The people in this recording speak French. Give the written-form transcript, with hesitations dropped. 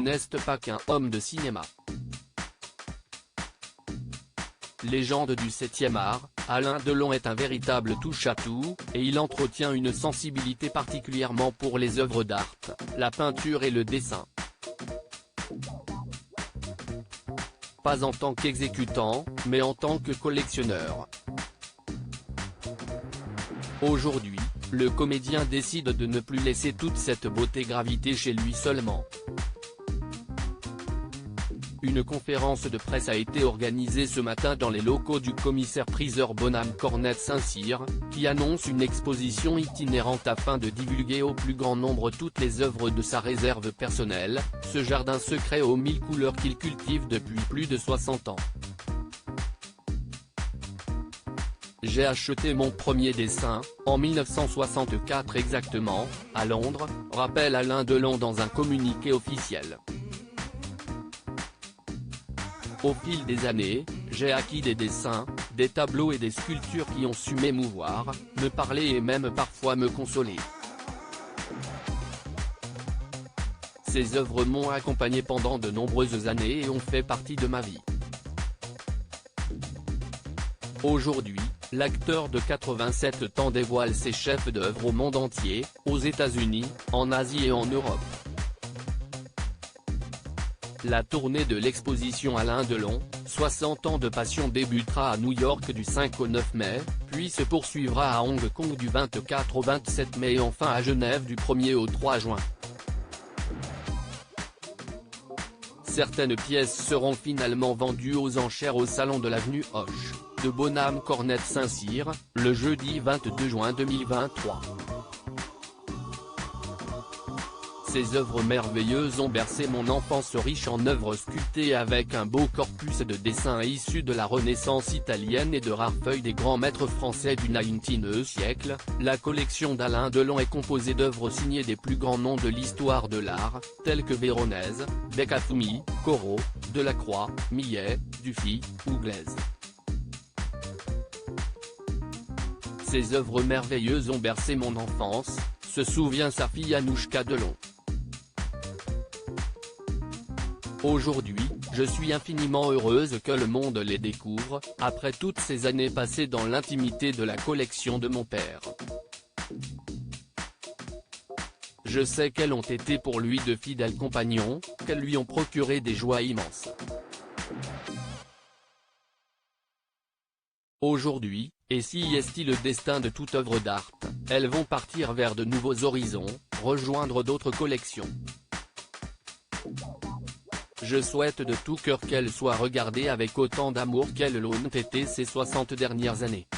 n'est pas qu'un homme de cinéma. Légende du 7e art, Alain Delon est un véritable touche-à-tout, et il entretient une sensibilité particulièrement pour les œuvres d'art, la peinture et le dessin. Pas en tant qu'exécutant, mais en tant que collectionneur. Aujourd'hui, le comédien décide de ne plus laisser toute cette beauté graviter chez lui seulement. Une conférence de presse a été organisée ce matin dans les locaux du commissaire-priseur Bonhomme Cornette Saint-Cyr, qui annonce une exposition itinérante afin de divulguer au plus grand nombre toutes les œuvres de sa réserve personnelle, ce jardin secret aux 1000 couleurs qu'il cultive depuis plus de 60 ans. J'ai acheté mon premier dessin, en 1964 exactement, à Londres, rappelle Alain Delon dans un communiqué officiel. Au fil des années, j'ai acquis des dessins, des tableaux et des sculptures qui ont su m'émouvoir, me parler et même parfois me consoler. Ces œuvres m'ont accompagné pendant de nombreuses années et ont fait partie de ma vie. Aujourd'hui, l'acteur de 87 ans dévoile ses chefs-d'œuvre au monde entier, aux États-Unis, en Asie et en Europe. La tournée de l'exposition Alain Delon, 60 ans de passion débutera à New York du 5 au 9 mai, puis se poursuivra à Hong Kong du 24 au 27 mai et enfin à Genève du 1er au 3 juin. Certaines pièces seront finalement vendues aux enchères au salon de l'avenue Hoche, de Bonhomme Cornette Saint-Cyr, le jeudi 22 juin 2023. Ces œuvres merveilleuses ont bercé mon enfance riche en œuvres sculptées avec un beau corpus de dessins issus de la Renaissance italienne et de rares feuilles des grands maîtres français du XIXe siècle. La collection d'Alain Delon est composée d'œuvres signées des plus grands noms de l'histoire de l'art, tels que Véronèse, Beccafumi, Corot, Delacroix, Millet, Dufy, ou Glaise. Ces œuvres merveilleuses ont bercé mon enfance, se souvient sa fille Anouchka Delon. Aujourd'hui, je suis infiniment heureuse que le monde les découvre, après toutes ces années passées dans l'intimité de la collection de mon père. Je sais qu'elles ont été pour lui de fidèles compagnons, qu'elles lui ont procuré des joies immenses. Aujourd'hui, et si est-il le destin de toute œuvre d'art, elles vont partir vers de nouveaux horizons, rejoindre d'autres collections. Je souhaite de tout cœur qu'elles soient regardées avec autant d'amour qu'elles l'ont été ces 60 dernières années.